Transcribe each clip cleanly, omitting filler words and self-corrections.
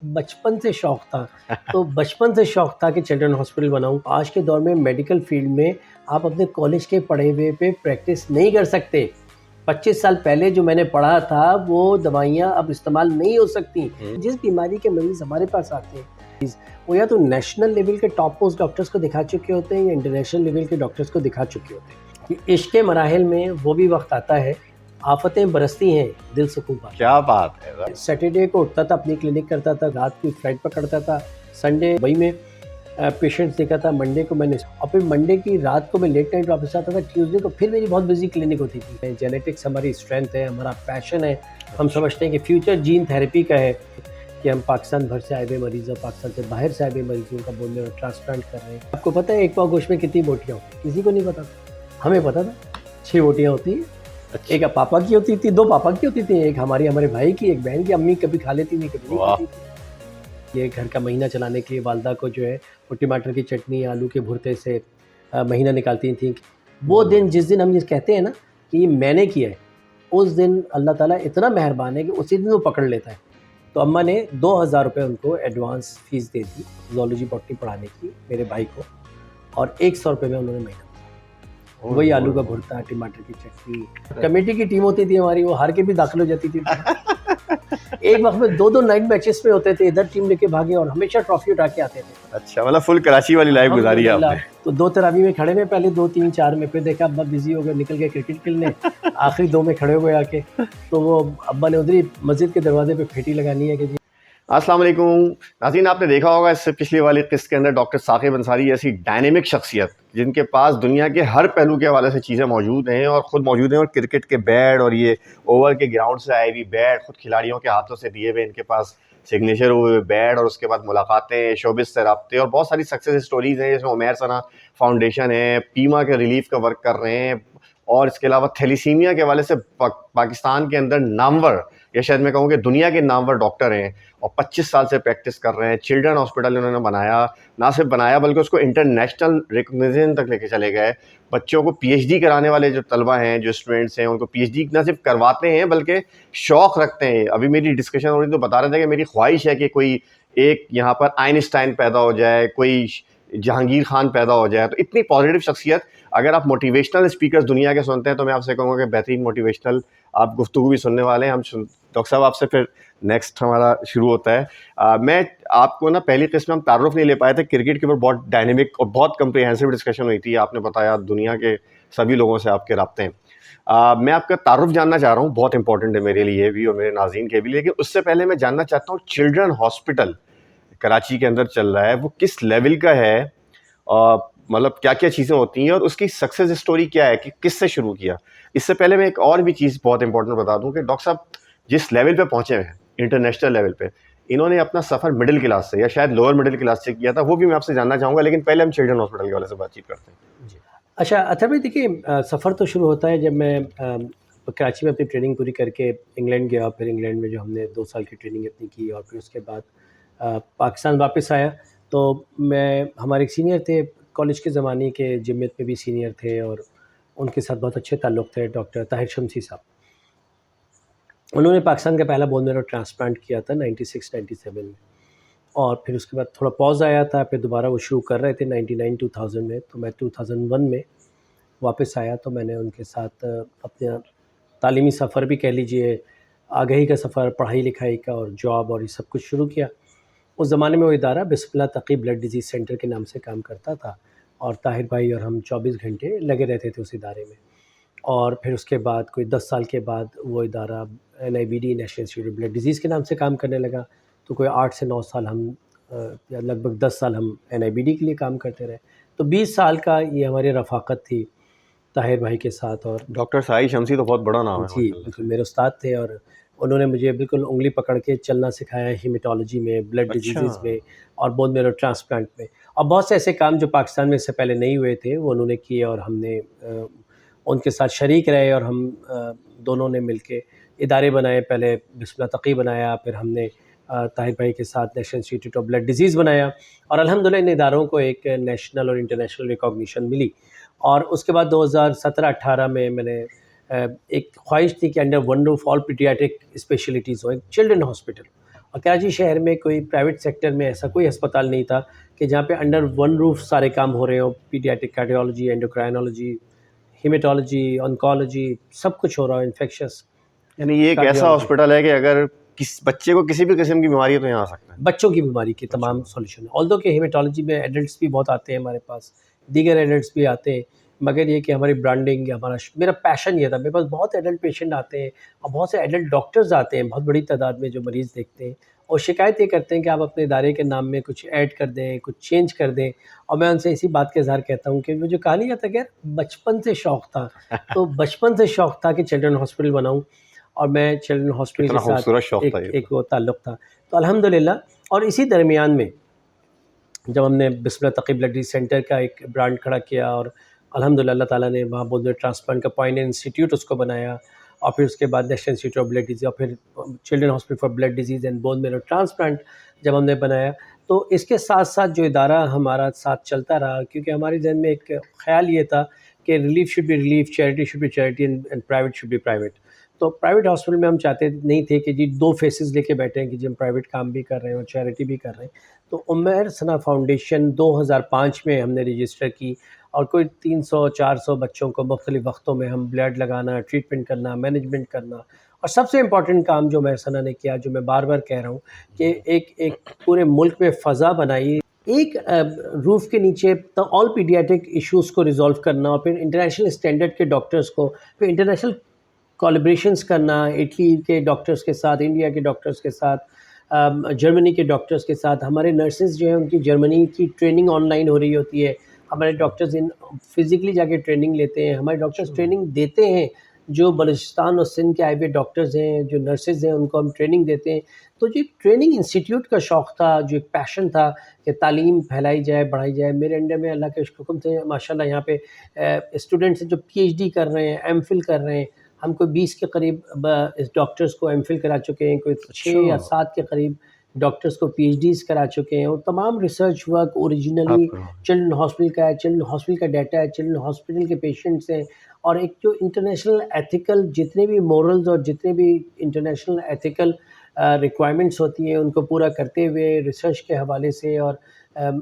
بچپن سے شوق تھا تو بچپن سے شوق تھا کہ چلڈرن ہاسپٹل بناؤں. آج کے دور میں میڈیکل فیلڈ میں آپ اپنے کالج کے پڑھے ہوئے پہ پریکٹس نہیں کر سکتے. 25 سال پہلے جو میں نے پڑھا تھا وہ دوائیاں اب استعمال نہیں ہو سکتی. جس بیماری کے مریض ہمارے پاس آتے ہیں وہ یا تو نیشنل لیول کے ٹاپ موسٹ ڈاکٹرز کو دکھا چکے ہوتے ہیں یا انٹرنیشنل لیول کے ڈاکٹرز کو دکھا چکے ہوتے ہیں. عشق کے مراحل میں وہ بھی وقت آتا ہے, آفتیں برستی ہیں, دل سکون پاتا ہے. کیا بات ہے. سیٹرڈے کو اٹھتا تھا, اپنی کلینک کرتا تھا, رات کو فلائٹ پکڑتا تھا, سنڈے وہی میں پیشنٹس دیکھا تھا, منڈے کو میں نے, اور پھر منڈے کی رات کو میں لیٹ نائٹ واپس آتا تھا, ٹیوزڈے کو پھر میری بہت بزی کلینک ہوتی تھی. جینیٹکس ہماری اسٹرینتھ ہے, ہمارا پیشن ہے. ہم سمجھتے ہیں کہ فیوچر جین تھیراپی کا ہے کہ ہم پاکستان بھر سے آئے ہوئے مریض اور پاکستان سے باہر سے آئے ہوئے مریضوں کا بون میرو ٹرانسپلانٹ کر رہے ہیں. آپ کو پتہ ہے ایک پاؤ گوشت میں کتنی بوٹیاں ہوتی ہیں؟ کسی کو نہیں پتا تھا, ہمیں پتا تھا 6 بوٹیاں ہوتی ہیں. ایک پاپا کی ہوتی تھی, 2 پاپا کی ہوتی تھی, ایک ہمارے بھائی کی, ایک بہن کی. امی کبھی کھا لیتی تھی, کبھی نہیں کھاتی تھی. یہ گھر کا مہینہ چلانے کے لیے والدہ کو جو ہے وہ ٹماٹر کی چٹنی, آلو کے بھرتے سے مہینہ نکالتی تھیں. وہ دن جس دن ہم یہ کہتے ہیں نا کہ یہ میں نے کیا ہے, اس دن اللہ تعالیٰ اتنا مہربان ہے کہ اسی دن وہ پکڑ لیتا ہے. تو اماں نے 2000 روپے ان کو ایڈوانس فیس دے دی زولوجی باٹنی پڑھانے کی میرے بھائی کو, اور 100 روپے میں انہوں نے مہینہ. وہی آلو کا بھرتا, ٹماٹر کی چٹنی. کمیٹی کی ٹیم ہوتی تھی ہماری, وہ ہار کے بھی داخل ہو جاتی تھی. ایک وقت میں 2 نائٹ میچز پہ ہوتے تھے, ادھر ٹیم لے کے بھاگے اور ہمیشہ ٹرافی اٹھا کے آتے تھے. اچھا, مطلب فل کراچی والی لائف گزاری ہے آپ نے. تو 2 تراویح میں کھڑے ہوئے, پہلے 2 3 4 میں, پھر دیکھا ابا بزی ہو گئے, نکل گئے کرکٹ کھیلنے. آخری 2 میں کھڑے ہوئے آ کے, تو وہ ابا نے ادھر ہی مسجد کے دروازے پہ پھیٹی لگانی ہے کہ جی. السلام علیکم ناظرین, آپ نے دیکھا ہوگا اس سے پچھلی والی قسط کے اندر ڈاکٹر ثاقب انصاری ایسی ڈائنامک شخصیت جن کے پاس دنیا کے ہر پہلو کے حوالے سے چیزیں موجود ہیں, اور خود موجود ہیں, اور کرکٹ کے بیٹ اور یہ اوور کے گراؤنڈ سے آئے ہوئی بیٹ خود کھلاڑیوں کے ہاتھوں سے دیے ہوئے, ان کے پاس سگنیچر ہوئے بیٹ, اور اس کے بعد ملاقاتیں, شوبز سے رابطے, اور بہت ساری سکسیس اسٹوریز ہیں. جس میں عمیر ثنا فاؤنڈیشن ہے, پیما کے ریلیف کا ورک کر رہے ہیں, اور اس کے علاوہ تھیلیسیمیا کے حوالے سے پاکستان کے اندر نامور, یا شاید میں کہوں کہ دنیا کے نامور ڈاکٹر ہیں, اور 25 سال سے پریکٹس کر رہے ہیں. چلڈرن ہاسپٹل انہوں نے بنایا, نہ صرف بنایا بلکہ اس کو انٹرنیشنل ریکگنیشن تک لے کے چلے گئے. بچوں کو پی ایچ ڈی کرانے والے جو طلبہ ہیں, جو اسٹوڈنٹس ہیں, ان کو پی ایچ ڈی نہ صرف کرواتے ہیں بلکہ شوق رکھتے ہیں. ابھی میری ڈسکشن ہو رہی تو بتا رہے تھے کہ میری خواہش ہے کہ کوئی ایک یہاں پر آئنسٹائن پیدا ہو جائے, کوئی جہانگیر خان پیدا ہو جائے. تو اتنی پازیٹیو شخصیت. اگر آپ موٹیویشنل اسپیکرز دنیا کے سنتے ہیں تو میں آپ سے کہوں گا کہ بہترین موٹیویشنل آپ گفتگو بھی سننے والے ہیں. ڈاکٹر صاحب آپ سے پھر نیکسٹ ہمارا شروع ہوتا ہے. میں آپ کو نا پہلی قسم میں ہم تعارف نہیں لے پائے تھے, کرکٹ کے اوپر بہت ڈائنامک اور بہت کمپریہنسو ڈسکشن ہوئی تھی. آپ نے بتایا دنیا کے سبھی لوگوں سے آپ کے رابطے ہیں. میں آپ کا تعارف جاننا چاہ رہا ہوں, بہت امپورٹنٹ ہے میرے لیے بھی اور میرے ناظرین کے بھی. لیکن اس سے پہلے میں جاننا چاہتا ہوں چلڈرن ہاسپٹل کراچی کے اندر چل رہا ہے, وہ کس لیول کا ہے, مطلب کیا کیا چیزیں ہوتی ہیں, اور اس کی سکسیس اسٹوری کیا ہے, کہ کس سے شروع کیا. اس سے پہلے میں ایک اور بھی چیز بہت امپورٹنٹ بتا دوں کہ ڈاکٹر صاحب جس لیول پہ پہنچے ہیں انٹرنیشنل لیول پہ, انہوں نے اپنا سفر مڈل کلاس سے یا شاید لوور مڈل کلاس سے کیا تھا, وہ بھی میں آپ سے جاننا چاہوں گا. لیکن پہلے ہم چلڈرن ہاسپٹل کے والے سے بات چیت کرتے ہیں. جی اچھا اطہر بھائی, دیکھیے سفر تو شروع ہوتا ہے جب میں کراچی میں اپنی ٹریننگ پوری کر کے انگلینڈ گیا. پھر انگلینڈ میں جو ہم نے 2 سال کی ٹریننگ اپنی کی, اور پھر اس کے بعد پاکستان واپس آیا. تو میں ہمارے ایک سینئر تھے کالج کے زمانے کے, جمعیت میں بھی سینئر تھے, اور ان کے ساتھ بہت اچھے تعلق تھے, ڈاکٹر طاہر شمسی صاحب. انہوں نے پاکستان کا پہلا بون میرو ٹرانسپلانٹ کیا تھا 96-97 میں, اور پھر اس کے بعد تھوڑا پاز آیا تھا, پھر دوبارہ وہ شروع کر رہے تھے 99-2000 میں. تو میں 2001 میں واپس آیا, تو میں نے ان کے ساتھ اپنا تعلیمی سفر بھی کہہ لیجئے, آگہی کا سفر, پڑھائی لکھائی کا, اور جاب, اور یہ سب کچھ شروع کیا. اس زمانے میں وہ ادارہ بسم اللہ تقی بلڈ ڈیزیز سینٹر کے نام سے کام کرتا تھا, اور طاہر بھائی اور ہم 24 گھنٹے لگے رہتے تھے اس ادارے میں. اور پھر اس کے بعد کوئی 10 سال کے بعد وہ ادارہ NIBD national institute blood diseases کے نام سے کام کرنے لگا. تو کوئی 8 سے 9 سال ہم, یا لگ بھگ 10 سال ہم NIBD کے لیے کام کرتے رہے. تو 20 سال کا یہ ہماری رفاقت تھی طاہر بھائی کے ساتھ. اور ڈاکٹر طاہر شمسی تو بہت بڑا نام ہے. جی بالکل, میرے استاد تھے, اور انہوں نے مجھے بالکل انگلی پکڑ کے چلنا سکھایا ہیمیٹالوجی میں, بلڈ ڈیزیزز میں, اور بون میرو ٹرانسپلانٹ میں. اور بہت سے ایسے کام جو پاکستان میں اس سے پہلے نہیں ہوئے تھے وہ انہوں نے کیے, اور ہم نے ان کے ساتھ شریک رہے, اور ہم دونوں نے مل کے ادارے بنائے. پہلے بسم اللہ تقی بنایا, پھر ہم نے طاہر بھائی کے ساتھ national institute of blood diseases بنایا, اور الحمدللہ ان اداروں کو ایک نیشنل اور انٹرنیشنل ریکگنیشن ملی. اور اس کے بعد 2017-18 میں میں نے ایک خواہش تھی کہ انڈر ون روف آل پیڈیاٹرک اسپیشلٹیز ہو, ایک چلڈرن ہاسپٹل. اور کراچی شہر میں کوئی پرائیویٹ سیکٹر میں ایسا کوئی ہسپتال نہیں تھا کہ جہاں پہ انڈر ون روف سارے کام ہو رہے ہوں. پیڈیاٹرک کارڈیولوجی، اینڈوکرائنولوجی، ہیمیٹولوجی، انکولوجی، سب کچھ ہو رہا ہے، انفیکشس. یعنی یہ ایک ایسا ہاسپٹل ہے کہ اگر کس بچے کو کسی بھی قسم کی بیماری ہے تو یہاں آ سکتا ہے. بچوں کی بیماری کی تمام سولوشن ہے. آلدو کہ ہیمیٹولوجی میں ایڈلٹس بھی بہت آتے ہیں ہمارے پاس، دیگر ایڈلٹس بھی آتے ہیں، مگر یہ کہ ہماری برانڈنگ، میرا پیشن یہ تھا. میرے پاس بہت ایڈلٹ پیشنٹ آتے ہیں اور بہت سے ایڈلٹ ڈاکٹرز آتے ہیں بہت بڑی تعداد میں جو مریض دیکھتے ہیں، اور شکایت یہ کرتے ہیں کہ آپ اپنے ادارے کے نام میں کچھ ایڈ کر دیں، کچھ چینج کر دیں. اور میں ان سے اسی بات کا اظہار کہتا ہوں کہ مجھے کہا نہیں جاتا کہ بچپن سے شوق تھا، تو بچپن سے شوق تھا کہ چلڈرن ہاسپٹل بناؤں، اور میں چلڈرن ہاسپٹل کے ساتھ ایک وہ تعلق تھا. تو الحمدللہ. اور اسی درمیان میں جب ہم نے بسم اللہ تقی بلڈ سینٹر کا ایک برانڈ کھڑا کیا، اور الحمدللہ اللہ تعالیٰ نے وہاں بون میرو ٹرانسپلانٹ کا پوائنٹ انسٹیٹیوٹ اس کو بنایا، اور پھر اس کے بعد national institute of blood disease, اور پھر children hospital for blood disease and bone marrow transplant جب ہم نے بنایا، تو اس کے ساتھ ساتھ جو ادارہ ہمارا ساتھ چلتا رہا، کیونکہ ہمارے ذہن میں ایک خیال یہ تھا کہ relief should be relief, charity should be charity, and private should be private. تو پرائیویٹ ہاسپٹل میں ہم چاہتے نہیں تھے کہ جی دو فیسز لے کے بیٹھے ہیں کہ جی ہم پرائیویٹ کام بھی کر رہے ہیں اور چیریٹی بھی کر رہے ہیں. تو عمیر ثنا فاؤنڈیشن 2005 میں ہم نے رجسٹر کی، اور کوئی 300-400 بچوں کو مختلف وقتوں میں ہم بلڈ لگانا، ٹریٹمنٹ کرنا، مینجمنٹ کرنا. اور سب سے امپورٹنٹ کام جو عمیر ثنا نے کیا، جو میں بار بار کہہ رہا ہوں، کہ ایک پورے ملک میں فضا بنائی، ایک روف کے نیچے آل پیڈیاٹرک ایشوز کو ریزالو کرنا، اور پھر انٹرنیشنل اسٹینڈرڈ کے ڈاکٹرز کو، پھر انٹرنیشنل کولیبریشنز کرنا، اٹلی کے ڈاکٹرز کے ساتھ، انڈیا کے ڈاکٹرز کے ساتھ، جرمنی کے ڈاکٹرز کے ساتھ. ہمارے نرسز جو ہیں ان کی جرمنی کی ٹریننگ آن لائن ہو رہی ہوتی ہے، ہمارے ڈاکٹرز فزیکلی جا کے ٹریننگ لیتے ہیں، ہمارے ڈاکٹرز ٹریننگ دیتے ہیں، جو بلوچستان اور سندھ کے آئی ہوئے ڈاکٹرز ہیں، جو نرسز ہیں، ان کو ہم ٹریننگ دیتے ہیں. تو جو ایک ٹریننگ انسٹیٹیوٹ کا شوق تھا، جو ایک پیشن تھا کہ تعلیم پھیلائی جائے، بڑھائی جائے. میرے انڈر میں اللہ کے حکم سے ماشاءاللہ یہاں پہ اسٹوڈنٹس جو پی ایچ ڈی کر رہے ہیں، ایم فل کر رہے ہیں. ہم کوئی 20 کے قریب اس ڈاکٹرز کو ایم فل کرا چکے ہیں، کوئی 6 یا 7 کے قریب ڈاکٹرز کو پی ایچ ڈیز کرا چکے ہیں. اور تمام research work originally children hospital کا ہے، چلڈرن ہاسپٹل کا ڈیٹا ہے، چلڈرن ہاسپٹل کے پیشنٹس ہیں. اور ایک جو انٹرنیشنل ایتھیکل جتنے بھی مورلز اور جتنے بھی انٹرنیشنل ایتھیکل ریکوائرمنٹس ہوتی ہیں ان کو پورا کرتے ہوئے ریسرچ کے حوالے سے اور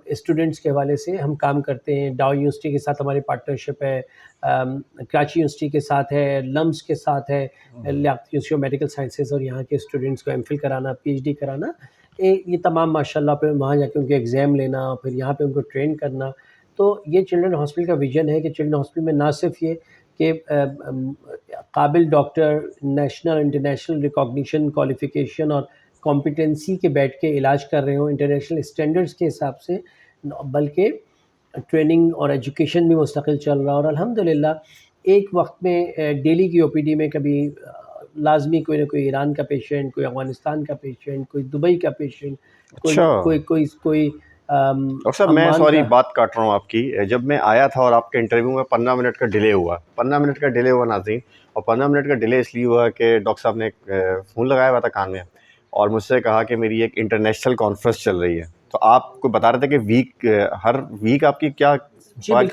اسٹوڈنٹس کے حوالے سے ہم کام کرتے ہیں. ڈاؤ یونیورسٹی کے ساتھ ہماری پارٹنرشپ ہے، کراچی یونیورسٹی کے ساتھ ہے، لمس کے ساتھ ہے، لیاقت یونیورسٹی آف میڈیکل سائنسز، اور یہاں کے اسٹوڈنٹس کو ایم فل کرانا، پی ایچ ڈی کرانا، یہ تمام ماشاءاللہ پھر وہاں جا کے ان کے ایگزام لینا، پھر یہاں پہ ان کو ٹرین کرنا. تو یہ چلڈرن ہاسپٹل کا ویژن ہے کہ چلڈرن ہاسپٹل میں نہ صرف یہ کہ قابل ڈاکٹر نیشنل انٹرنیشنل ریکاگنیشن، کوالیفیکیشن اور کمپیٹنسی کے بیٹھ کے علاج کر رہے ہوں انٹرنیشنل اسٹینڈرڈس کے حساب سے، بلکہ ٹریننگ اور ایجوکیشن بھی مستقل چل رہا. اور الحمدللہ ایک وقت میں ڈیلی کی او پی ڈی میں کبھی لازمی کوئی نہ کوئی ایران کا پیشنٹ، کوئی افغانستان کا پیشنٹ، کوئی دبئی کا پیشنٹ، کوئی ڈاکٹر صاحب میں سوری بات کاٹ رہا ہوں آپ کی. جب میں آیا تھا اور آپ کے انٹرویو میں 15 منٹ کا ڈیلے ہوا، 15 منٹ کا ڈیلے ہوا ناظرین، اور 15 منٹ کا ڈیلے اس لیے ہوا کہ ڈاکٹر صاحب نے ایک فون لگایا ہوا تھا کان میں اور مجھ سے کہا کہ میری ایک انٹرنیشنل کانفرنس چل رہی ہے. تو آپ کو بتا رہے تھے کہ ہر ویک آپ کی کیا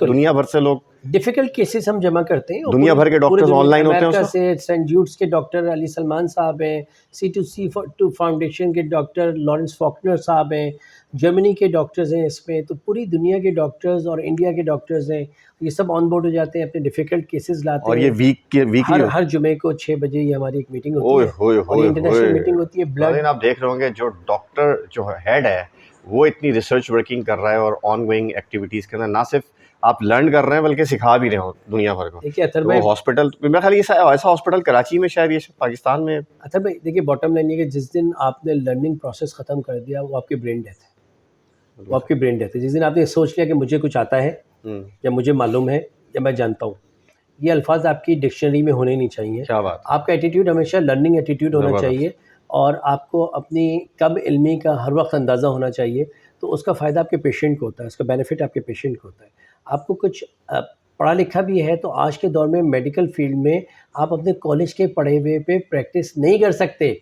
دنیا بھر سے لوگ ڈیفیکلٹ کیسز ہم جمع کرتے ہیں، دنیا بھر کے ڈاکٹرز آن لائن ہوتے ہیں. امریکہ سے سینٹ جوڈس کے ڈاکٹر علی سلمان صاحب ہیں، C2C2 فاؤنڈیشن کے ڈاکٹر لارنس فاکنر صاحب ہیں، جرمنی کے ڈاکٹرز ہیں اس میں. تو پوری دنیا کے ڈاکٹرز اور انڈیا کے ڈاکٹرز ہیں، یہ سب آن بورڈ ہو جاتے ہیں، اپنے ڈیفیکلٹ کیسز لاتے ہیں. اور یہ ویکلی ہر جمعے کو 6 بجے یہ ہماری ایک میٹنگ ہوتی ہے، اور یہ انٹرنیشنل میٹنگ ہوتی ہے. بلڈ آپ دیکھ رہے ہوں گے جو ڈاکٹر جو ہیڈ ہے وہ اتنی ریسرچ ورکنگ کر رہا ہے اور آن گوئنگ ایکٹیویٹیز کے اندر نہ صرف آپ لرن کر رہے ہیں بلکہ سکھا بھی رہے ہوں دنیا بھر کو. وہ ہاسپٹل میرا خیال ایسا ہاسپٹل کراچی میں شاید یہ پاکستان میں. اطہر بھائی دیکھیے باٹم لائن یہ کہ جس دن آپ نے لرننگ پروسیس ختم کر دیا وہ آپ کی برین ڈیتھ ہے، وہ آپ کی برین ڈیتھ ہے. جس دن آپ نے سوچ لیا کہ مجھے کچھ آتا ہے یا مجھے معلوم ہے یا میں جانتا ہوں، یہ الفاظ آپ کی ڈکشنری میں ہونے نہیں چاہیے. کیا بات. آپ کا ایٹیٹیوڈ ہمیشہ لرننگ ایٹیٹیوڈ ہونا چاہیے، اور آپ کو اپنی کم علمی کا ہر وقت اندازہ ہونا چاہیے. تو اس کا فائدہ آپ کے پیشنٹ کو ہوتا ہے، اس کا بینیفٹ آپ کے پیشنٹ کو ہوتا ہے. آپ کو کچھ پڑھا لکھا بھی ہے تو آج کے دور میں میڈیکل فیلڈ میں آپ اپنے کالج کے پڑھے ہوئے پہ پریکٹس نہیں کر سکتے.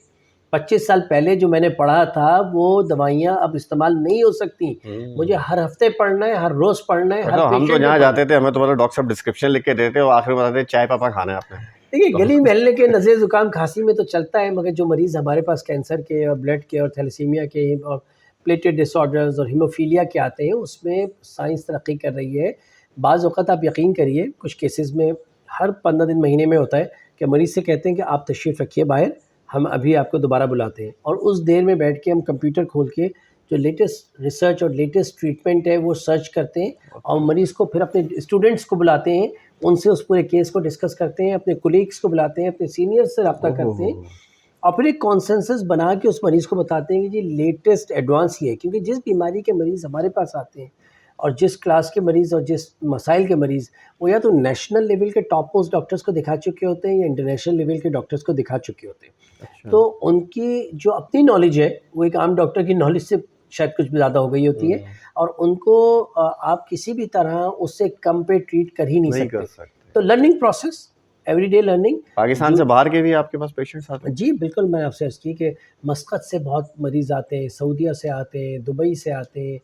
25 سال پہلے جو میں نے پڑھا تھا وہ دوائیاں اب استعمال نہیں ہو سکتی. مجھے ہر ہفتے پڑھنا ہے، ہر روز پڑھنا ہے. ہم تو جہاں جاتے تھے ہمیں تو ڈاکٹر صاحب ڈسکرپشن لکھ کے دیتے اور آخر میں بتاتے چائے پاپا کھانا ہے آپ نے. دیکھیے گلی محلے کے نزلے زکام کھانسی میں تو چلتا ہے، مگر جو مریض ہمارے پاس کینسر کے اور بلڈ کے اور تھیلیسیمیا کے اور پلیٹلیٹ ڈس آرڈرز اور ہیموفیلیا کے آتے ہیں، اس میں سائنس ترقی کر رہی ہے. بعض اوقات آپ یقین کریے کچھ کیسز میں ہر 15 دن مہینے میں ہوتا ہے کہ مریض سے کہتے ہیں کہ آپ تشریف رکھیے باہر، ہم ابھی آپ کو دوبارہ بلاتے ہیں، اور اس دیر میں بیٹھ کے ہم کمپیوٹر کھول کے جو لیٹسٹ ریسرچ اور لیٹسٹ ٹریٹمنٹ ہے وہ سرچ کرتے ہیں، اور مریض کو پھر اپنے اسٹوڈنٹس کو بلاتے ہیں، ان سے اس پورے کیس کو ڈسکس کرتے ہیں، اپنے کولیگس کو بلاتے ہیں، اپنے سینئرز سے رابطہ کرتے ہیں، اور پھر ایک کانسنسس بنا کے اس مریض کو بتاتے ہیں کہ جی لیٹسٹ ایڈوانس یہ ہے. کیونکہ جس بیماری کے مریض ہمارے پاس آتے ہیں اور جس کلاس کے مریض اور جس مسائل کے مریض، وہ یا تو نیشنل لیول کے ٹاپ موسٹ ڈاکٹرز کو دکھا چکے ہوتے ہیں یا انٹرنیشنل لیول کے ڈاکٹرز کو دکھا چکے ہوتے ہیں. تو ان کی جو اپنی نالج ہے وہ ایک عام ڈاکٹر کی نالج سے شاید کچھ بھی زیادہ ہو گئی ہوتی ہے، اور ان کو آپ کسی بھی طرح اس سے کم پہ ٹریٹ کر ہی نہیں سکتے. تو learning process, every day learning. Pakistan سے باہر کے بھی آپ کے پاس پیشنٹس آتے ہیں؟ جی بالکل، میں آپ سے عرض کی کہ مسقط سے بہت مریض آتے ہیں، سعودیہ سے آتے ہیں، دبئی سے آتے ہیں،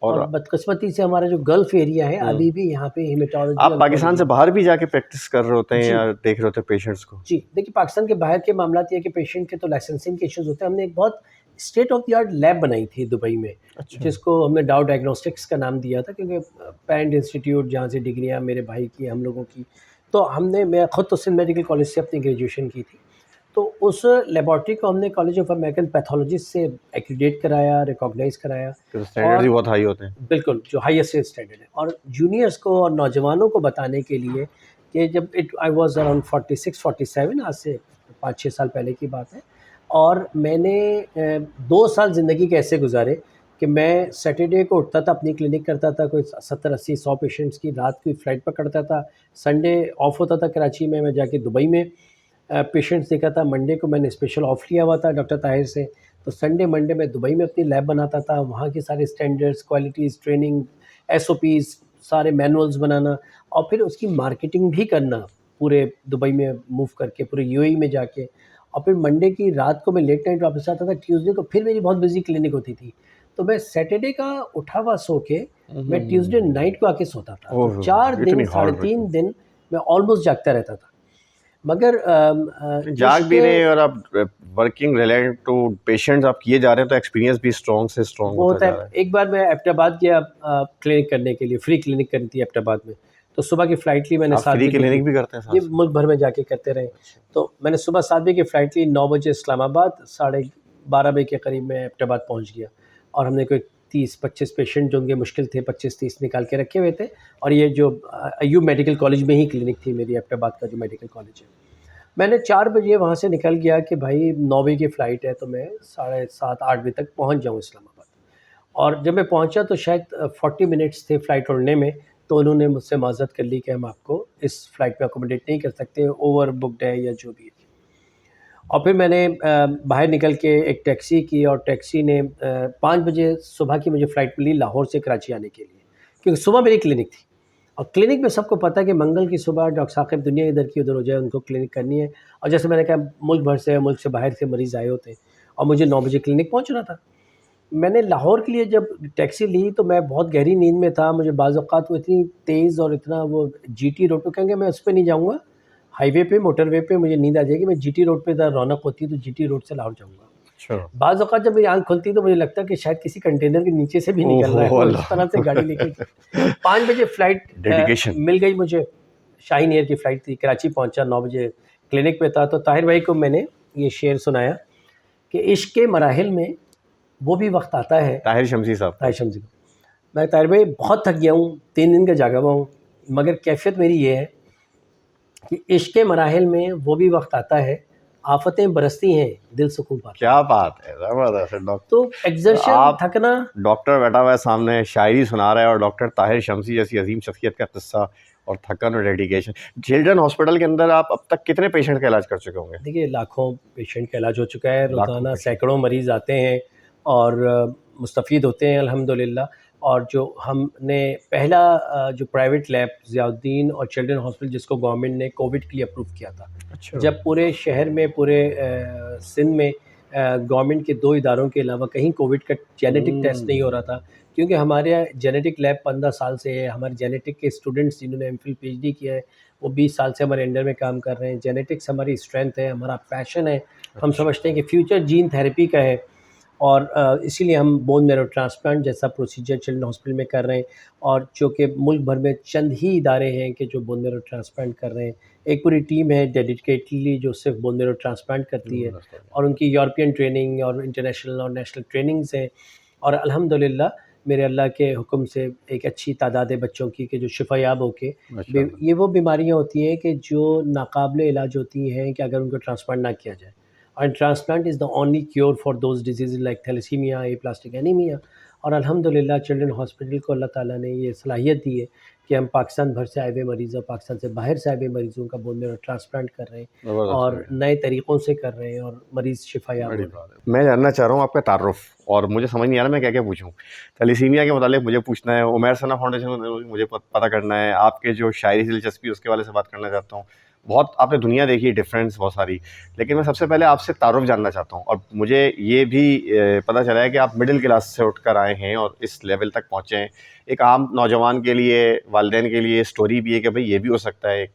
اور بدقسمتی سے ہمارا جو گلف ایریا ہے ابھی بھی یہاں پہ ہیمیٹالوجی. آپ پاکستان سے باہر بھی جا کے پریکٹس کر رہے ہوتے ہیں یا دیکھ رہے ہوتے ہیں پیشنٹس کو؟ جی دیکھیے، پاکستان کے باہر کے معاملات یہ کہ پیشنٹ کے تو لائسنسنگ کے ایشوز ہوتے ہیں. ہم نے ایک بہت state of the art lab بنائی تھی دبئی میں، جس کو ہم نے ڈاؤ ڈائگنوسٹکس کا نام دیا تھا، کیونکہ پیرنٹ انسٹیٹیوٹ جہاں سے ڈگریاں میرے بھائی کی ہم لوگوں کی، تو ہم نے، میں خود تو سندھ میڈیکل کالج سے اپنی گریجویشن کی تھی، تو اس لیبارٹری کو ہم نے کالج آف امریکن پیتھولوجسٹ سے ایکریڈیٹ کرایا، ریکاگنائز کرایا. اسٹینڈرڈ بھی بہت ہائی ہوتے ہیں. بالکل، جو ہائیسٹ اسٹینڈرڈ ہے. اور جونیئرس کو اور نوجوانوں کو بتانے کے لیے کہ جب آئی واز اراؤنڈ 46-47، آج سے 5-6 سال پہلے کی بات ہے، اور میں نے 2 سال زندگی کے ایسے گزارے کہ میں سیٹرڈے کو اٹھتا تھا، اپنی کلینک کرتا تھا، کوئی 70-80-100 پیشنٹس کی، رات کی فلائٹ پکڑتا تھا، سنڈے آف ہوتا تھا کراچی میں جا کے دبئی میں پیشنٹس دیکھا تھا. منڈے کو میں نے اسپیشل آف لیا ہوا تھا ڈاکٹر طاہر سے، تو سنڈے منڈے میں دبئی میں اپنی لیب بناتا تھا، وہاں کے سارے اسٹینڈرڈس، کوالٹیز، ٹریننگ، SOPs، سارے مینولز بنانا، اور پھر اس کی مارکیٹنگ بھی کرنا پورے دبئی میں موو کر کے، پورے UAE میں جا کے. اور پھر منڈے کی رات کو میں لیٹ نائٹ واپس آتا تھا، ٹیوزڈے کو پھر میری بہت بزی کلینک ہوتی تھی، تو میں سیٹرڈے کا اٹھا ہوا سو کے میں ٹیوزڈے نائٹ کو آ کے سوتا تھا. 4 دن 3.5 دن میں آلموسٹ جاگتا رہتا تھا. مگر جاگ بھی رہے اور آپ ورکنگ ریلیٹڈ ٹو پیشنٹس آپ کیے جا رہے ہیں، تو ایکسپیرینس بھی اسٹرانگ سے اسٹرانگ ہوتا جا رہا ہے. ایک بار میں ایبٹ آباد گیا کلینک کرنے کے لیے، فری کلینک کرنی تھی ایبٹ آباد میں، تو صبح کی فلائٹ لی میں نے. فری کلینک بھی کرتے ہیں؟ یہ ملک بھر میں جا کے کرتے رہے. تو میں نے صبح 7 بجے کی فلائٹ لی، 9 بجے اسلام آباد، 12:30 بجے کے قریب میں ایبٹ آباد پہنچ گیا، اور ہم نے کوئی 30-25 پیشنٹ جو ان کے مشکل تھے 25-30 نکال کے رکھے ہوئے تھے. اور یہ جو ایوب میڈیکل کالج میں ہی کلینک تھی میری، ایبٹ آباد کا جو میڈیکل کالج ہے. میں نے 4 بجے وہاں سے نکل گیا کہ بھائی 9 بجے کی فلائٹ ہے، تو میں 7:30-8 بجے تک پہنچ جاؤں اسلام آباد. اور جب میں پہنچا تو شاید 40 منٹس تھے فلائٹ اڑنے میں، تو انہوں نے مجھ سے معذرت کر لی کہ ہم آپ کو اس فلائٹ میں اکوموڈیٹ نہیں کر سکتے، اوور بکڈ ہے یا جو بھی ہے. اور پھر میں نے باہر نکل کے ایک ٹیکسی کی، اور ٹیکسی نے 5 بجے صبح کی مجھے فلائٹ ملی لاہور سے کراچی آنے کے لیے، کیونکہ صبح میری کلینک تھی. اور کلینک میں سب کو پتہ ہے کہ منگل کی صبح ڈاکٹر ثاقب دنیا ادھر کی ادھر ہو جائے، ان کو کلینک کرنی ہے. اور جیسے میں نے کہا ملک بھر سے، ملک سے باہر سے مریض آئے ہوتے ہیں، اور مجھے 9 بجے کلینک پہنچنا تھا. میں نے لاہور کے لیے جب ٹیکسی لی تو میں بہت گہری نیند میں تھا. مجھے بعض اوقات وہ اتنی تیز اور اتنا وہ GT روڈ پہ، کہیں گے میں اس پہ نہیں جاؤں گا، ہائی وے پہ، موٹر وے پہ مجھے نیند آ جائے گی. میں GT روڈ پہ رونق ہوتی ہے تو GT روڈ سے لاہور جاؤں گا. بعض اوقات جب میری آنکھ کھلتی تو مجھے لگتا ہے کہ شاید کسی کنٹینر کے نیچے سے بھی نکل رہا ہے، اس طرح سے گاڑی لے کے. 5 بجے فلائٹ مل گئی مجھے، شاہین ایئر کی فلائٹ تھی. کراچی پہنچا، 9 بجے کلینک پہ تھا. تو طاہر بھائی کو میں نے یہ شعر سنایا کہ عشق کے مراحل میں وہ بھی وقت آتا ہے. طاہر شمسی صاحب. طاہر شمسی کو میں، طاہر بھائی بہت تھک گیا ہوں، 3 دن کا جاگا ہوا ہوں، مگر کیفیت میری یہ ہے کہ عشق کے مراحل میں وہ بھی وقت آتا ہے، آفتیں برستی ہیں دل سکون پاتا ہے. کیا بات ہے، زبردست. تو ایگزرشن، تھکنا. ڈاکٹر بیٹھا ہوا ہے سامنے، شاعری سنا رہا ہے، اور ڈاکٹر طاہر شمسی جیسی عظیم شخصیت کا قصہ اور تھکن اور ڈیڈیکیشن. چلڈرن ہاسپٹل کے اندر آپ اب تک کتنے پیشنٹ کا علاج کر چکے ہوں گے؟ دیکھیے لاکھوں پیشنٹ کا علاج ہو چکا ہے، روزانہ سینکڑوں مریض آتے ہیں اور مستفید ہوتے ہیں الحمدللہ. اور جو ہم نے پہلا جو پرائیویٹ لیب ضیاء الدین اور چلڈرن ہاسپٹل، جس کو گورنمنٹ نے کووڈ کے لیے اپروو کیا تھا، جب پورے شہر میں، پورے سندھ میں گورنمنٹ کے 2 اداروں کے علاوہ کہیں کووڈ کا جینیٹک ٹیسٹ نہیں ہو رہا تھا، کیونکہ ہمارے یہاں جینیٹک لیب 15 سال سے ہے. ہمارے جینیٹک کے اسٹوڈنٹس جنہوں نے M Phil P H D کیا ہے وہ 20 سال سے ہمارے انڈر میں کام کر رہے ہیں. جینیٹکس ہماری اسٹرینتھ ہے، ہمارا پیشن ہے. ہم سمجھتے ہیں کہ فیوچر جین تھیراپی کا ہے، اور اسی لیے ہم بون میرو ٹرانسپلانٹ جیسا پروسیجر چلڈرن ہاسپٹل میں کر رہے ہیں، اور جو کہ ملک بھر میں چند ہی ادارے ہیں کہ جو بون میرو ٹرانسپلانٹ کر رہے ہیں. ایک پوری ٹیم ہے ڈیڈیکیٹلی جو صرف بون میرو ٹرانسپلانٹ کرتی ہے، اور ان کی یورپین ٹریننگ اور انٹرنیشنل اور نیشنل ٹریننگز ہیں. اور الحمدللہ میرے اللہ کے حکم سے ایک اچھی تعداد ہے بچوں کی کہ جو شفا یاب ہو کے یہ وہ بیماریاں ہوتی ہیں کہ جو ناقابل علاج ہوتی ہیں کہ اگر ان کو ٹرانسپلانٹ نہ کیا جائے. And transplant is the only cure for those diseases like thalassemia, aplastic anemia. اور الحمدللہ چلڈرن ہاسپٹل کو اللہ تعالیٰ نے یہ صلاحیت دی ہے کہ ہم پاکستان بھر سے آئے ہوئے مریضوں، پاکستان سے باہر سے آئے ہوئے مریضوں کا بون میرو ٹرانسپلانٹ کر رہے ہیں، اور نئے طریقوں سے کر رہے ہیں، اور مریض شفا یاب ہو رہے ہیں. میں جاننا چاہ رہا ہوں آپ کا تعارف، اور مجھے سمجھ نہیں آ رہا میں کیا کیا پوچھوں. تھیلیسیمیا کے متعلق مجھے پوچھنا ہے، عمیر ثنا فاؤنڈیشن مجھے پتہ کرنا ہے، آپ کے جو شاعری سے دلچسپی اس کے والے سے بات کرنا چاہتا ہوں. بہت آپ نے دنیا دیکھی، ڈفرینس بہت ساری، لیکن میں سب سے پہلے آپ سے تعارف جاننا چاہتا ہوں. اور مجھے یہ بھی پتہ چلا ہے کہ آپ مڈل کلاس سے اٹھ کر آئے ہیں اور اس لیول تک پہنچے ہیں. ایک عام نوجوان کے لیے، والدین کے لیے اسٹوری بھی ہے کہ بھئی یہ بھی ہو سکتا ہے، ایک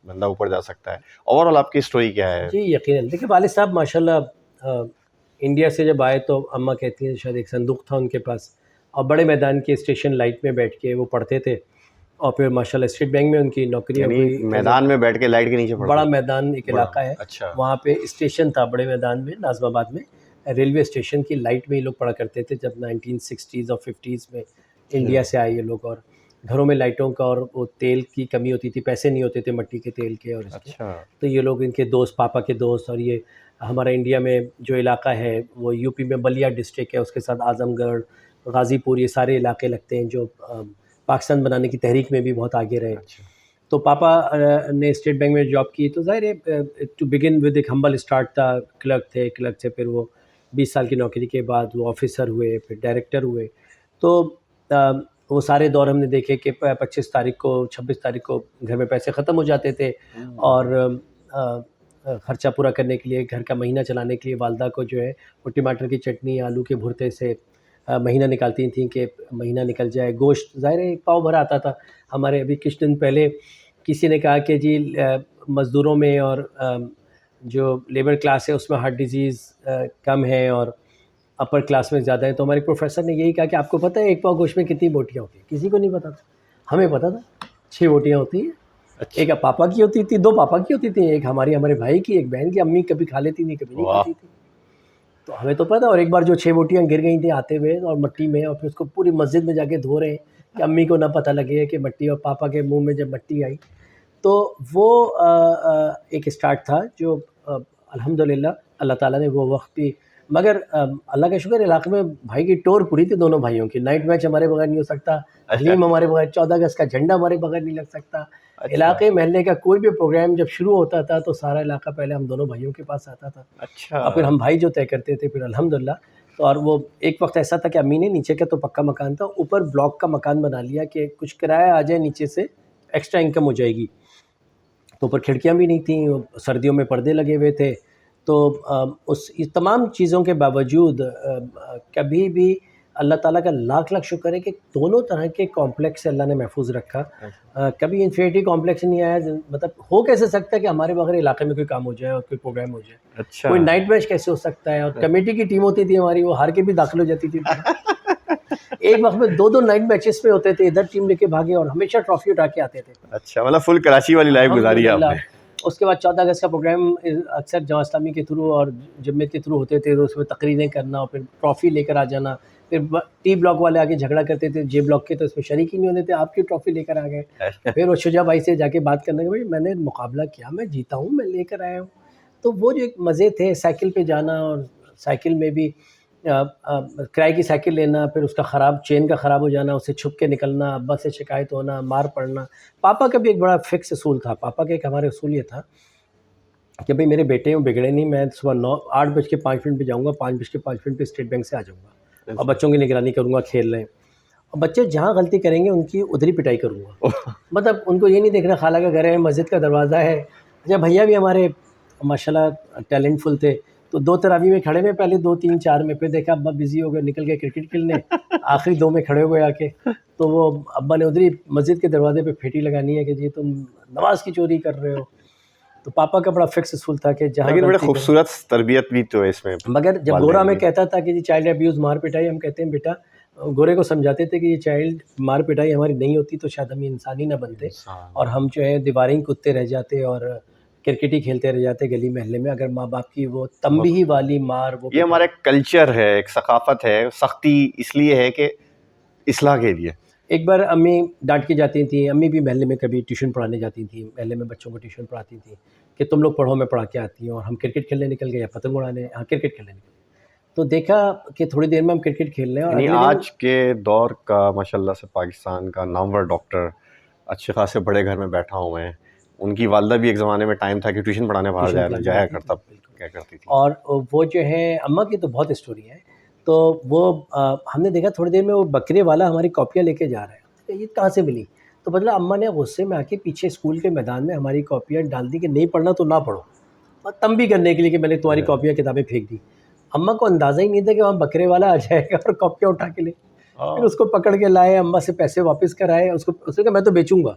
بندہ اوپر جا سکتا ہے. اوور آل آپ کی اسٹوری کیا ہے؟ جی یقیناً، دیکھیے والد صاحب ماشاءاللہ انڈیا سے جب آئے تو اماں کہتی ہیں شاید ایک صندوق تھا ان کے پاس، اور بڑے میدان کے اسٹیشن لائٹ میں بیٹھ کے وہ پڑھتے تھے، اور پھر ماشاءاللہ اسٹیٹ بینک میں ان کی نوکری ہو گئی. میدان میں بیٹھ کے لائٹ کے نیچے پڑھتے؟ بڑا میدان ایک علاقہ ہے، وہاں پہ اسٹیشن تھا بڑے میدان میں ناظم آباد میں، ریلوے اسٹیشن کی لائٹ میں یہ لوگ پڑھا کرتے تھے جب 1960s اور 50s میں انڈیا سے آئے یہ لوگ. اور گھروں میں لائٹوں کا اور وہ تیل کی کمی ہوتی تھی، پیسے نہیں ہوتے تھے مٹی کے تیل کے اور اس کے، تو یہ لوگ ان کے دوست، پاپا کے دوست. اور یہ ہمارا انڈیا میں جو علاقہ ہے وہ یو پی میں بلیا ڈسٹرکٹ ہے، اس کے ساتھ اعظم گڑھ، غازی پور، یہ سارے علاقے لگتے ہیں جو پاکستان بنانے کی تحریک میں بھی بہت آگے رہے. تو پاپا نے اسٹیٹ بینک میں جاب کی، تو ظاہر ہے ٹو بگن ود ایک ہمبل اسٹارٹ تھا، کلرک تھے، کلرک سے پھر وہ 20 سال کی نوکری کے بعد وہ آفیسر ہوئے، پھر ڈائریکٹر ہوئے. تو وہ سارے دور ہم نے دیکھے کہ 25 تاریخ کو، 26 تاریخ کو گھر میں پیسے ختم ہو جاتے تھے، اور خرچہ پورا کرنے کے لیے، گھر کا مہینہ چلانے کے لیے والدہ کو جو ہے وہ ٹماٹر کی چٹنی، آلو کے بھرتے سے مہینہ نکالتی تھیں کہ مہینہ نکل جائے. گوشت ظاہر ہے ایک پاؤ بھر آتا تھا. ہمارے ابھی کچھ دن پہلے کسی نے کہا کہ جی مزدوروں میں اور جو لیبر کلاس ہے اس میں ہارٹ ڈیزیز کم ہے اور اپر کلاس میں زیادہ ہے. تو ہمارے پروفیسر نے یہی کہا کہ آپ کو پتہ ہے ایک پاؤ گوشت میں کتنی بوٹیاں ہوتی ہیں؟ کسی کو نہیں پتا تھا، ہمیں پتا تھا 6 بوٹیاں ہوتی ہیں. ایک پاپا کی ہوتی تھی، 2 پاپا کی ہوتی تھی، ایک ہمارے بھائی کی، ایک بہن کی. امی کبھی کھا لیتی تھی، کبھی نہیں کھاتی تھی. تو ہمیں تو پتہ. اور ایک بار جو 6 بوٹیاں گر گئی تھیں آتے ہوئے اور مٹی میں، اور پھر اس کو پوری مسجد میں جا کے دھو رہے ہیں کہ امی کو نہ پتہ لگے کہ مٹی، اور پاپا کے منہ میں جب مٹی آئی. تو وہ ایک اسٹارٹ تھا جو الحمدللہ اللہ تعالیٰ نے وہ وقت بھی، مگر اللہ کا شکر علاقے میں بھائی کی ٹور پوری تھی دونوں بھائیوں کی. نائٹ میچ ہمارے بغیر نہیں ہو سکتا، حلیم ہمارے بغیر، 14 اگست کا جھنڈا ہمارے بغیر نہیں لگ سکتا. علاقے محلے کا کوئی بھی پروگرام جب شروع ہوتا تھا تو سارا علاقہ پہلے ہم دونوں بھائیوں کے پاس آتا تھا، اور پھر ہم بھائی جو طے کرتے تھے. پھر الحمدللہ تو، اور وہ ایک وقت ایسا تھا کہ امی نے نیچے کا تو پکا مکان تھا، اوپر بلاک کا مکان بنا لیا کہ کچھ کرایہ آ جائے نیچے سے ایکسٹرا انکم ہو جائے گی. تو اوپر کھڑکیاں بھی نہیں تھیں، سردیوں میں پردے لگے ہوئے تھے. تو اس تمام چیزوں کے باوجود کبھی بھی اللہ تعالیٰ کا لاکھ لاکھ شکر ہے کہ دونوں طرح کے کمپلیکس سے اللہ نے محفوظ رکھا. کبھی انفیریٹی کمپلیکس نہیں آیا. مطلب ہو کیسے سکتا ہے کہ ہمارے بغیر علاقے میں کوئی کام ہو جائے اور کوئی پروگرام ہو جائے؟ کوئی نائٹ میچ کیسے ہو سکتا ہے؟ اور کمیٹی کی ٹیم ہوتی تھی ہماری، وہ ہار کے بھی داخل ہو جاتی تھی. ایک وقت میں 2 نائٹ میچز پہ ہوتے تھے، ادھر ٹیم لے کے بھاگے اور ہمیشہ ٹرافی اٹھا کے آتے تھے. اچھا، مطلب فل کراچی والی لائف گزاری ہے آپ نے. اس کے بعد 14 اگست کا پروگرام اکثر جماعت اسلامی کے تھرو اور جمعیت کے تھرو ہوتے تھے، تو اس میں تقریریں کرنا اور پھر ٹرافی لے کر آ جانا. پھر ٹی بلاک والے آگے جھگڑا کرتے تھے، جے بلاک کے تو اس میں شریک ہی نہیں ہوتے تھے، آپ کی ٹرافی لے کر آ گئے. پھر وہ شجاع بھائی سے جا کے بات کرنا کہ بھائی میں نے مقابلہ کیا، میں جیتا ہوں، میں لے کر آیا ہوں. تو وہ جو ایک مزے تھے، سائیکل پہ جانا، اور سائیکل میں بھی کرائے کی سائیکل لینا، پھر اس کا چین کا خراب ہو جانا، اسے چھپ کے نکلنا، ابا سے شکایت ہونا، مار پڑنا. پاپا کا بھی ایک بڑا فکس اصول تھا. پاپا کا ایک ہمارے اصول یہ تھا کہ بھئی میرے بیٹے ہیں بگڑے نہیں، میں صبح 8:05 پہ جاؤں گا، 5:05 پہ اسٹیٹ بینک سے آ جاؤں گا اور بچوں کی نگرانی کروں گا، کھیل رہے ہیں. اور بچے جہاں غلطی کریں گے ان کی ادھر ہی پٹائی کروں گا. مطلب ان کو یہ نہیں دیکھنا خالہ کا گھر ہے، مسجد کا دروازہ ہے. اچھا بھیا بھی ہمارے ماشاءاللہ ٹیلنٹ فل تھے، تو 2 تراویح میں کھڑے ہوئے, پہلے 2 3 4 میں, پھر دیکھا ابا بزی ہو گئے, نکل گئے کرکٹ کھیلنے, آخری 2 میں کھڑے ہو گئے آ کے. تو وہ ابا نے ادھر ہی مسجد کے دروازے پہ پھیٹی لگانی ہے کہ جی تم نماز کی چوری کر رہے ہو. تو پاپا کا بڑا فکس اصول تھا کہ جہاں لیکن بڑے خوبصورت تربیت بھی تو ہے اس میں. مگر جب گورا میں کہتا تھا کہ جی چائلڈ ابیوز مار پٹائی, ہم کہتے ہیں بیٹا, گورے کو سمجھاتے تھے کہ یہ چائلڈ مار پٹائی ہماری نہیں ہوتی تو شاید ہم انسان ہی نہ بنتے, اور ہم جو ہے دیواریں کودتے رہ جاتے اور کرکٹ ہی کھیلتے رہ جاتے گلی محلے میں, اگر ماں باپ کی وہ تنبیہی والی مار. وہ یہ ہمارا ایک کلچر ہے, ایک ثقافت ہے. سختی اس لیے ہے کہ اصلاح کے لیے. ایک بار امی ڈانٹ کے جاتی تھیں, امی بھی محلے میں کبھی ٹیوشن پڑھانے جاتی تھیں, محلے میں بچوں کو ٹیوشن پڑھاتی تھیں کہ تم لوگ پڑھو میں پڑھا کے آتی ہوں, اور ہم کرکٹ کھیلنے نکل گئے یا پتنگ اڑانے, ہاں کرکٹ کھیلنے نکل گئے. تو دیکھا کہ تھوڑی دیر میں ہم کرکٹ کھیل رہے ہیں, اور یعنی آج کے دور کا ماشاء اللہ سے پاکستان کا نامور ڈاکٹر اچھے خاصے بڑے گھر میں بیٹھا ہوئے ہیں. ان کی والدہ بھی ایک زمانے میں ٹائم تھا کہ ٹیوشن پڑھانے باہر جایا کرتا, کیا کرتی تھی. اور وہ جو ہے اماں کی تو بہت اسٹوری ہے. تو وہ ہم نے دیکھا تھوڑی دیر میں وہ بکرے والا ہماری کاپیاں لے کے جا رہا ہے, یہ کہاں سے ملی؟ تو بدلا اماں نے غصے میں آ کے پیچھے اسکول کے میدان میں ہماری کاپیاں ڈال دی کہ نہیں پڑھنا تو نہ پڑھو, اور تنبیہ کرنے کے لیے کہ میں نے تمہاری کاپیاں کتابیں پھینک دی. اماں کو اندازہ ہی نہیں تھا کہ وہاں بکرے والا آ جائے گا اور کاپیاں اٹھا کے لے. پھر اس کو پکڑ کے لائے, اماں سے پیسے واپس کرائے, اس نے کہا میں تو بیچوں گا.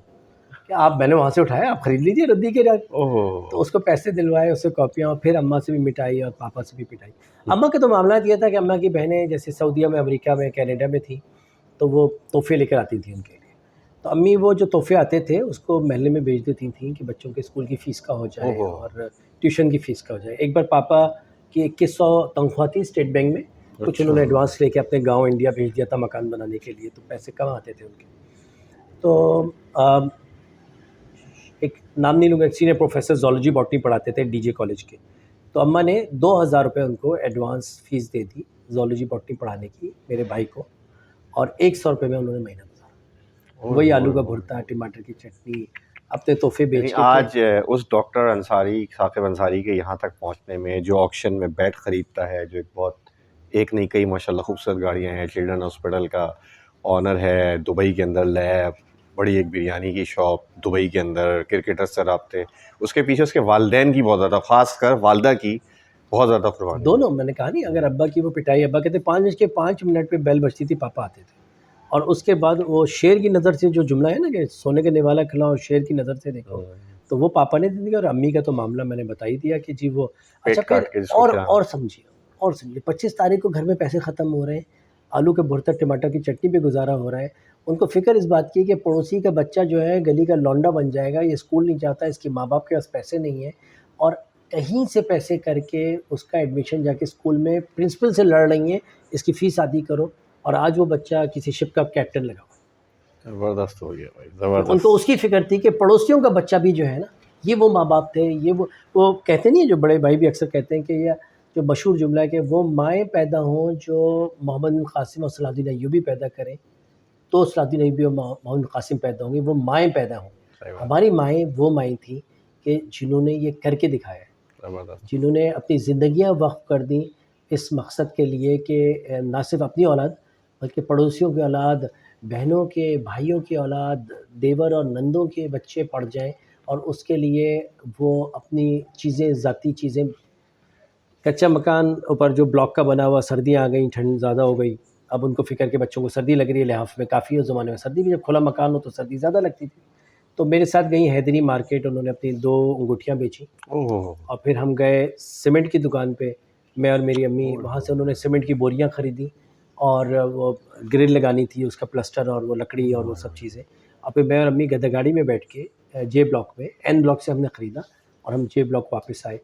کہ آپ, میں نے وہاں سے اٹھایا, آپ خرید لیجیے ردی کے جا. تو اس کو پیسے دلوائے, اس سے کاپیاں, اور پھر اماں سے بھی مٹائی اور پاپا سے بھی پٹائی. اماں کے تو معاملات یہ تھا کہ اماں کی بہنیں جیسے سعودیہ میں, امریکہ میں, کینیڈا میں تھیں, تو وہ تحفے لے کر آتی تھیں ان کے لیے. تو امی وہ جو تحفے آتے تھے اس کو محلے میں بیچ دیتی تھیں کہ بچوں کے اسکول کی فیس کا ہو جائے اور ٹیوشن کی فیس کا ہو جائے. ایک بار پاپا کی 2100 تنخواہ تھی اسٹیٹ بینک میں, کچھ انہوں نے ایڈوانس لے کے اپنے گاؤں انڈیا بھیج دیا تھا مکان بنانے کے لیے, تو پیسے کم آتے تھے ان کے. تو ایک نام نہیں لوں گا, ایک سینئر پروفیسر زولوجی باٹنی پڑھاتے تھے ڈی جے کالج کے, تو اماں نے 2000 روپے ان کو ایڈوانس فیس دے دی زولوجی باٹنی پڑھانے کی میرے بھائی کو, اور 100 روپے میں انہوں نے مہینہ گزارا. وہی آلو کا بھرتا, ٹماٹر کی چٹنی, اپنے تحفے بیچ کے. آج اس ڈاکٹر انصاری, ثاقب انصاری کے یہاں تک پہنچنے میں, جو آکشن میں بیٹ خریدتا ہے, جو ایک بہت ایک نہیں کئی ماشاء اللہ خوبصورت گاڑیاں ہیں, چلڈرن ہاسپٹل کا آنر ہے, دبئی کے اندر لیب, بڑی ایک بریانی کی شاپ دبئی کے اندر, کرکٹر سے رابطے, اس کے پیچھے اس کے والدین کی بہت زیادہ, خاص کر والدہ کی بہت زیادہ قربانی. دونوں, میں نے کہا نہیں, اگر ابا کی وہ پٹائی, ابا کہتے 5:05 پہ بیل بجتی تھی, پاپا آتے تھے, اور اس کے بعد وہ شیر کی نظر سے جو جملہ ہے نا کہ سونے کا نوالا کھلاؤ شیر کی نظر سے دیکھو, تو وہ پاپا نے دیا. اور امی کا تو معاملہ میں نے بتا ہی دیا کہ جی وہ اچھا. پھر اور سمجھیے 25 تاریخ کو گھر میں پیسے ختم ہو رہے ہیں, آلو کے بھرتا ٹماٹر کی چٹنی پہ گزارا ہو رہا ہے. ان کو فکر اس بات کی کہ پڑوسی کا بچہ جو ہے گلی کا لونڈا بن جائے گا, یہ اسکول نہیں جاتا, اس کے ماں باپ کے پاس پیسے نہیں ہیں, اور کہیں سے پیسے کر کے اس کا ایڈمیشن جا کے اسکول میں پرنسپل سے لڑ رہی ہیں, اس کی فیس آدھی کرو, اور آج وہ بچہ کسی شپ کا کیپٹن لگا ہوا. زبردست ہو گیا بھائی, زبردست. ان کو اس کی فکر تھی کہ پڑوسیوں کا بچہ بھی جو ہے نا, یہ وہ ماں باپ تھے, یہ وہ کہتے نہیں ہیں, جو بڑے بھائی بھی اکثر کہتے ہیں کہ یہ جو مشہور جملہ ہے کہ وہ مائیں پیدا ہوں جو محمد بن قاسم اور صلاح الدین ایوبی پیدا کریں, تو صلاح الدین ایوبی اور محمد بن قاسم پیدا ہوں گے, وہ مائیں پیدا ہوں. ہماری مائیں وہ مائیں تھیں کہ جنہوں نے یہ کر کے دکھایا, جنہوں نے اپنی زندگیاں وقف کر دیں اس مقصد کے لیے کہ نہ صرف اپنی اولاد بلکہ پڑوسیوں کی اولاد, بہنوں کے, بھائیوں کی اولاد, دیور اور نندوں کے بچے پڑھ جائیں, اور اس کے لیے وہ اپنی چیزیں, ذاتی چیزیں, کچا مکان اوپر جو بلاک کا بنا ہوا, سردیاں آ گئیں, ٹھنڈ زیادہ ہو گئی, اب ان کو فکر کہ بچوں کو سردی لگ رہی ہے, لحاف میں کافی ہے اس زمانے میں سردی بھی, جب کھلا مکان ہو تو سردی زیادہ لگتی تھی. تو میرے ساتھ گئی حیدری مارکیٹ, انہوں نے اپنی 2 انگوٹھیاں بیچیں, اور پھر ہم گئے سیمنٹ کی دکان پہ, میں اور میری امی, وہاں سے انہوں نے سیمنٹ کی بوریاں خریدی, اور وہ گرل لگانی تھی, اس کا پلسٹر اور وہ لکڑی اور وہ سب چیزیں. اور پھر میں اور امی گدے گاڑی میں بیٹھ کے جے بلاک میں, این بلاک سے ہم نے خریدا, اور ہم جے بلاک واپس آئے.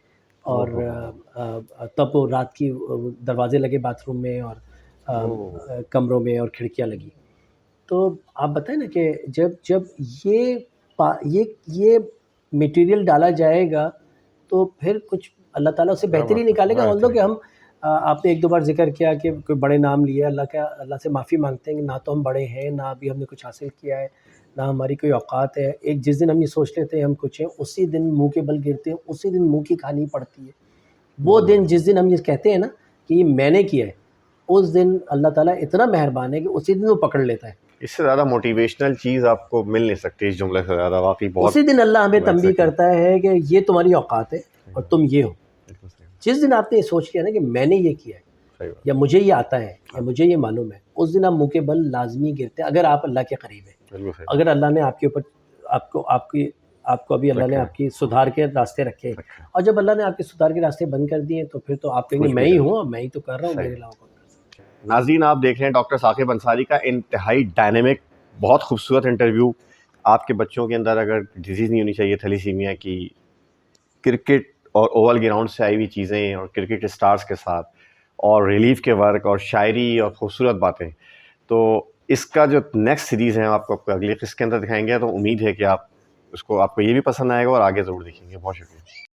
اور تب وہ رات کی دروازے لگے باتھ روم میں اور کمروں میں, اور کھڑکیاں لگی. تو آپ بتائیں نا کہ جب یہ میٹیریل ڈالا جائے گا تو پھر کچھ اللہ تعالیٰ سے بہتری نکالے گا. کہ ہم, آپ نے 1-2 بار ذکر کیا کہ کوئی بڑے نام لیے, اللہ سے معافی مانگتے ہیں کہ نہ تو ہم بڑے ہیں, نہ ابھی ہم نے کچھ حاصل کیا ہے, نہ ہماری کوئی اوقات ہے. ایک جس دن ہم یہ سوچ لیتے ہیں ہم کچھ ہیں, اسی دن منہ کے بل گرتے ہیں, اسی دن منہ کی کھانی پڑتی ہے. وہ دن جس دن ہم یہ کہتے ہیں نا کہ یہ میں نے کیا ہے, اس دن اللہ تعالیٰ اتنا مہربان ہے کہ اسی دن وہ پکڑ لیتا ہے. اس سے زیادہ موٹیویشنل چیز آپ کو مل نہیں سکتی اس جملے سے زیادہ, واقعی بہت. اسی دن اللہ ہمیں تنبیہ کرتا ہے کہ یہ تمہاری اوقات ہے اور تم یہ ہو. جس دن آپ نے یہ سوچ لیا نا کہ میں نے یہ کیا ہے صحیح بات. یا مجھے یہ آتا ہے یا مجھے یہ معلوم ہے، اس دن آپ منہ کے بل لازمی گرتے ہیں اگر آپ اللہ کے قریب ہیں. بالکل صحیح. اگر اللہ نے آپ کے اوپر آپ کو ابھی اللہ نے رکھا ہے. آپ کی سدھار کے راستے رکھے، رکھا ہے. اور جب اللہ نے آپ کے سدھار کے راستے بند کر دیے تو پھر تو آپ کہیں گے کچھ میں بھی ہی نہیں. ہوں، میں ہی تو کر رہا ہوں، صحیح. میرے علاوہ کون کر سکتا ہے. ناظرین آپ دیکھ رہے ہیں ڈاکٹر ثاقب انصاری کا انتہائی ڈائنامک بہت خوبصورت انٹرویو. آپ کے بچوں کے اندر اگر ڈیزیز نہیں ہونی چاہیے تھیلیسیمیا کی، کرکٹ اور اوول گراؤنڈ سے آئی ہوئی چیزیں اور کرکٹ اسٹارز کے ساتھ اور ریلیف کے ورک اور شاعری اور خوبصورت باتیں، تو اس کا جو نیکسٹ سیریز ہے آپ کو اگلی قسط کے اندر دکھائیں گے. تو امید ہے کہ آپ کو یہ بھی پسند آئے گا اور آگے ضرور دیکھیں گے. بہت شکریہ.